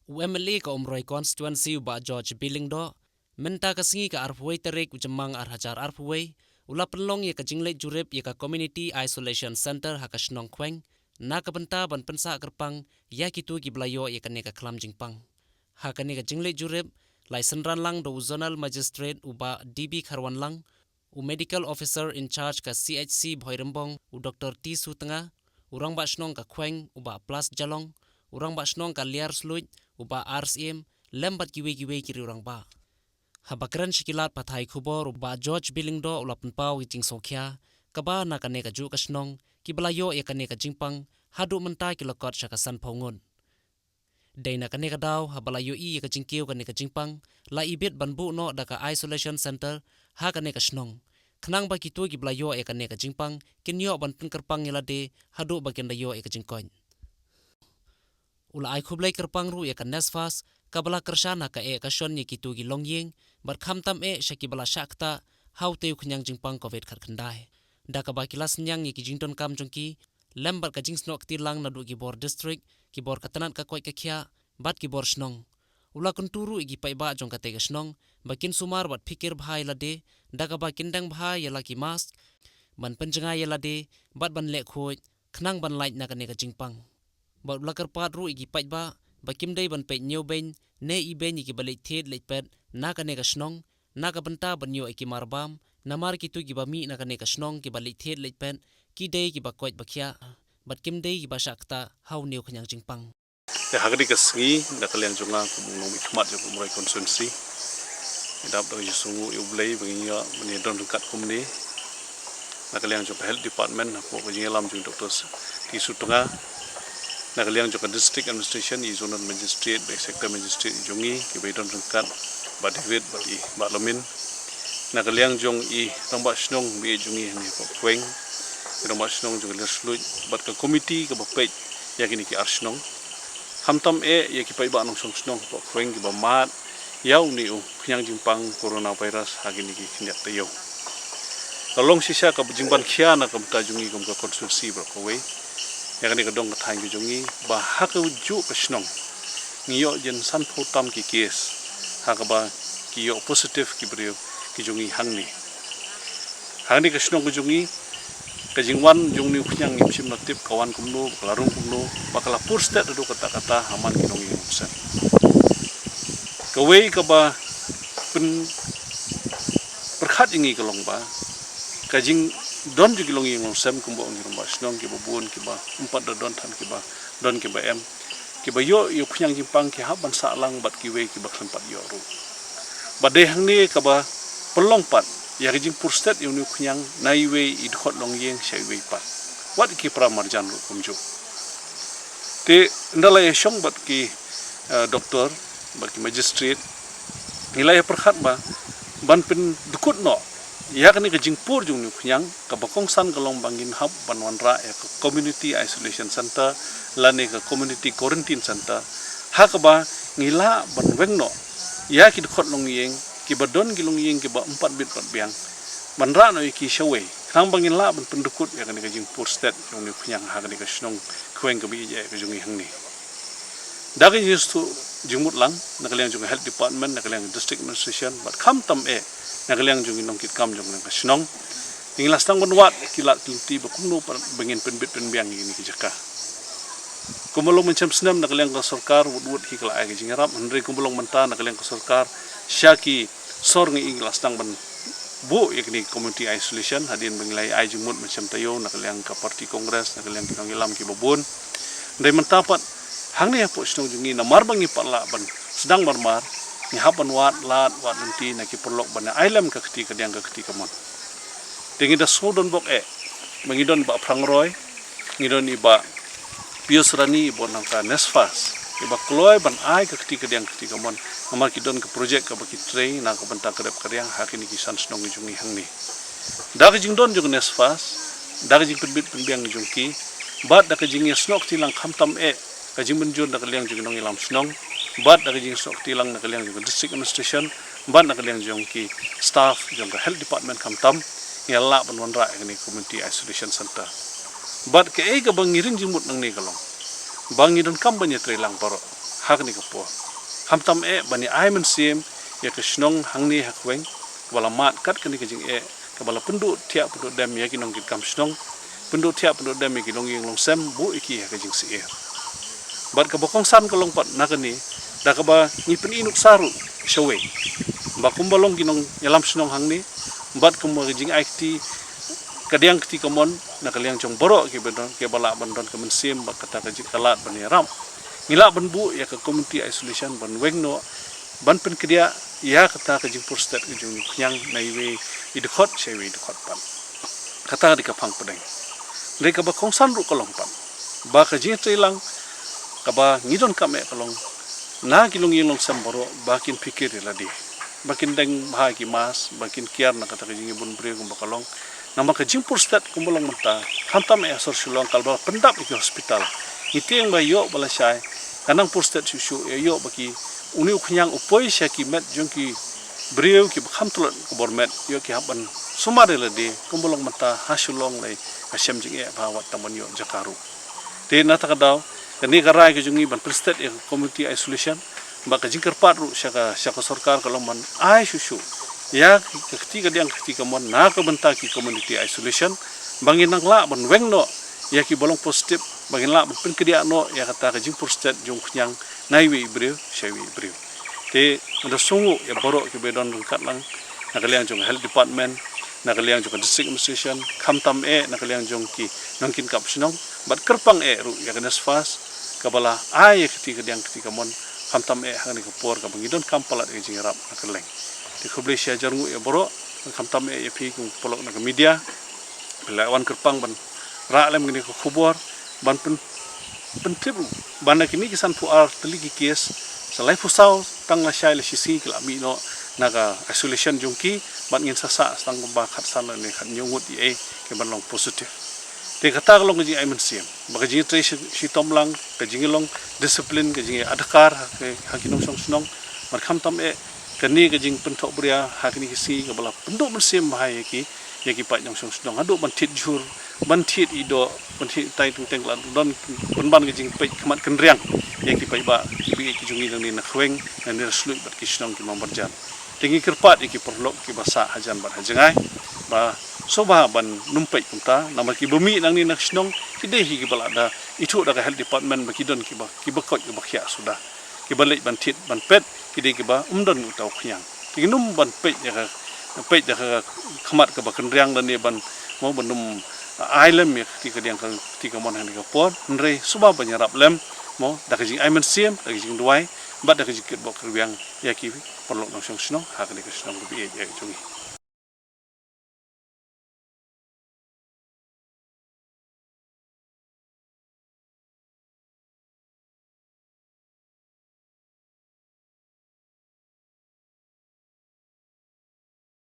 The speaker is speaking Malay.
UMLA ka umroy constituency ba George Billingdo menta ka singi ka arpuway tarik ujamang arhajar arpuway ula penlong ye ka jingle jurip ye ka community isolation center hakashnong kweng na ka benta ban pensa kerpang ya kitu giblayo ye ka ne ka klam jingpang hakane ka jingle jurip lai senran lang do zonal magistrate uba DB Kharwan lang u medical officer in charge ka CHC Bhoirembong u Dr. T Sutanga urang ba shnong ka kweng uba plus jalong urang ba shnong ka liar sluj uba RCM lembat kiwe kiri urang ba habakran shikilat pathai khubor uba George Billingdo ulapan pau iting sokhya kaba na kane ka ju ka shnong kiblayo ya kane ka jingpang hadu menta kilakot shakasan phongon Daina kane ka daw habalayo i ka jingkiu kane ka jingpang la ibet banbu no daka isolation center ha kane ka shnong khnang ba kitu giblayo ya kane ka jingpang kinyo ban penkerpang yelade hadu bagen dayo ya ka jingkoin ula ai khublai kerpang ru ya ka nesfas kabala kershana ka ka shon ye kitu gi longyeng bar khamtam shakibala shakta haute khnyang jingpang covid kharkhandai daka ba kilas nyang ye ki jington kam jongki lembar ka jingsnok tilang nadu gi bor district ki bor katanat ka koi ka khya bat ki bor snong ula kunturu igi pai ba jong ka te ka snong bakin sumar bat fikir bhai lade daka ba kindang bhai yala ki mask ban penjanga yalade bat ban le khoi khnang ban light na ka ne ka jingpang bat ula karpat ru igi pai ba bakim dei ban pe nyeu ben ne i ben igi balik thet le pet na ka ne ka snong na ka banta ban yo iki marbam namar ki tu gi ba mi na ka ne ka snong ki balik thet le pet ki dei ki ba koi ba khya bat kim dei gi ba shakta hau neu khanyang jingpang ya hagri ka sngi na kalian jonga ku nong ikmat jo kumrai konsensi idap do yusungu ublei bangiya mani don kat kumni na kalian jo health department ko bangilam jung doktor ti sutunga na kalian jo district administration i zonal magistrate by sector magistrate jongi ki bai don kat ba david ba i ba lomin na kalian jong i ramba snong bi jongi ni ko kweng ramba snong jo le sluj bat ka committee ka ba pe yakini ki arsnong hamtam ye ki pai ba nong song snong ko kweng ki ba mat yau ni u khnyang jingpang coronavirus hagini ki khnyat tayo kalong sisa ka jingban khia na kam ta jungi kam ka konsulsi bro ko we yakani ka dong ka thang ki jungi ba ha ka ju ka snong ngiyo jen san pho tam ki case ha ka ba ki yo positive ki brio ki jungi hangni hangni ka snong ki jungi ka jingwan jungni khnyang ngim sim natip kawan kumno kalarung kumno bakala pur state do kata-kata haman ki dong yung sen ka we ka ba pen perkhat ingi kalong ba kajing don ju kilong yung sem kumbo ngi rumba snong ki babun ki ba umpat da don tan ki ba don ki ba em ki ba yo khnyang jimpang ki haban sa lang bat ki we ki ba klempat yo ru ba de hang ni ka ba pelong pat ya jing pur state yung khnyang nai we i khot long yeng shai we pat wat ki pra marjan ru kumju te ndala ye shong bat ki doktor bat ki magistrate nilai perkhat ba ban pen dukut no yakni ka jingpur jung ni khnyang ka bakong san kalong bangin hub banwanra ya community isolation center lane ka community quarantine center ha ka ba ngila ban wengno ya ki khot long yeng ki badon ki long yeng ki ba 4 bit pat biang banra no ki shawe khang bangin la ban pendukut ya ka jingpur state jung ni khnyang ha ka snong khweng ka bi je ka jung hang ni dagi jistu jingmut lang nakaliang jung health department nakaliang district administration but kham tam nakaliang jung nong kit kam jung ka snong inglas tang banwat kilat kilti ba kumno bangin penbit penbiang ini ki jaka kumulong mencam senam nakaliang ka sarkar wud hi kala ay jingarap andre kumulong menta nakaliang ka sarkar syaki sor ngi inglas tang ban bu yakni community isolation hadin banglai ay jungmut macam tayo nakaliang ka party congress nakaliang ki ngilam ki babun ndai mentapat hang ni apo snong jungi na marbangi parla ban sedang marmar ni haban wat lat wat nanti na ki perlok ban ailam ka keti ka diang ka keti ka mon tingi da sodon bok mangidon ba prangroy ngidon iba piusrani bon nangka nesfas iba kloy ban ai ka keti ka diang keti ka mon amar ki don ka project ka baki train na ka banta kadap karyang hakini ki san snong jungi hang ni da ka jing don jung nesfas da ka jing penbit penbiang jungki bat da ka jing snok tilang khamtam kajing menjun nak liang jung nong ilam snong bat nak jing sok tilang nak liang jung district administration bat nak liang jung ki staff jung health department kam tam yalla banwanra ni community isolation center bat ke ga bangiring jimut nang ni kalong bangidon kam banya trelang paro hak ni kapo ham tam bani ai men sim ya ke snong hang ni hak weng wala mat kat kani ke jing ke bala penduk tiap penduk dam ya ki nong ki kam snong penduk tiap penduk dam ya ki nong yeng long sem bu iki ya ke jing si bat ka bokong san ka long pat nakani da ka ba ni pen inuk saru shawe ba kumbalong ki nong yalam snong hang ni bat ka mo jing ai ti kadiang kti kamon na kaliang jong borok ki bedon ke bala bandon ke mensim ba kata ka jik kalat bani ram ngila ban bu ya ke community isolation ban wengno ban pen kedia ya kata ka jing purstat ke jong nyang naiwe idkhot shewe idkhot pan kata di ka phang pedeng le ka ba kongsan ru kolong pan ba ka jing teilang ka ba ngidon ka me kolong na kilong yelong sam borok bakin pikir ladi bakin deng bahagi mas bakin kiar na kata ka jing bun bre kum bakalong nama ka jing purstat kumbolong menta hantam asor sulong kalba pendap iki hospital iti yang bayo bala syai kanang purstat susu yo baki uni ukhyang upoi syaki met jongki breu ki kham tulot kubormet yo ki haban sumare ladi kumbolong menta hasulong lai asyam jing bawat tamon yo jakaru te nata kadaw kani karai ki jungi ban purstat e community isolation ba ka jing kerpat ru syaka sarkar kalong man ai susu ya ketika dia ketika mon na ka benta ki community isolation bangin nang la ban weng no ya ki bolong positif bangin la ban pen kedia no ya kata ka jing purstat jong khnyang naiwe ibreu shewi ibreu te ndo sungu ya borok ki bedon kat lang na kaliang jong health department na kaliang jong district administration khamtam na kaliang jong ki nongkin kap sinong bat kerpang ru ya kenes fas kabala ai ketika dia ketika mon khamtam hang ni kapor ka bangidon kampalat ki jing rap na keleng di kubli sia jarngu ya borok khamtam ya pi kum polok na media belawan kerpang ban ra lem ngini ko khubor ban pen tribu ban kini kisan puar teligi kies salai fusau tang la syai le sisi kala mi no naga isolation jungki ban ngin sasa stang ba khat san ne khat nyungut ye ke ban long positif de kata long ji ai men sim ba ji tre si tomlang ke jingilong disiplin ke jingi adakar ke hakinom song snong mar khamtam kani ke jing pentok bria hakini kisi ke bala penduk mensim bahaya ki ya ki pat yang song snong adu ban tit jur ban tit ido ban tit tai tung teng lan don ban ke jing pe khamat kenriang ya ki pai ba bi ki jungi nang ni na khweng na ni slui bat ki snong ki mambarjan tingi kerpat ki perlok ki basa hajan bat hajangai ba soba ban numpai kumta nama ki bumi nang ni na snong ki dehi ki bala da itu da health department ba ki don ki bakot ki bakhya sudah ki balik ban tit ban pet kidi kiba umdon utau khnyang tinum ban pe ya khamat ka bakan riang dan ban mo banum ailem ya ti ka diang ka ti ka mon han ka por nre suba banyarap lem mo da ka jing aimen siem da ka jing duai bat da ka jikit bok riang ya ki porlok nong song snong ha ka ni ka snong bi ya jungi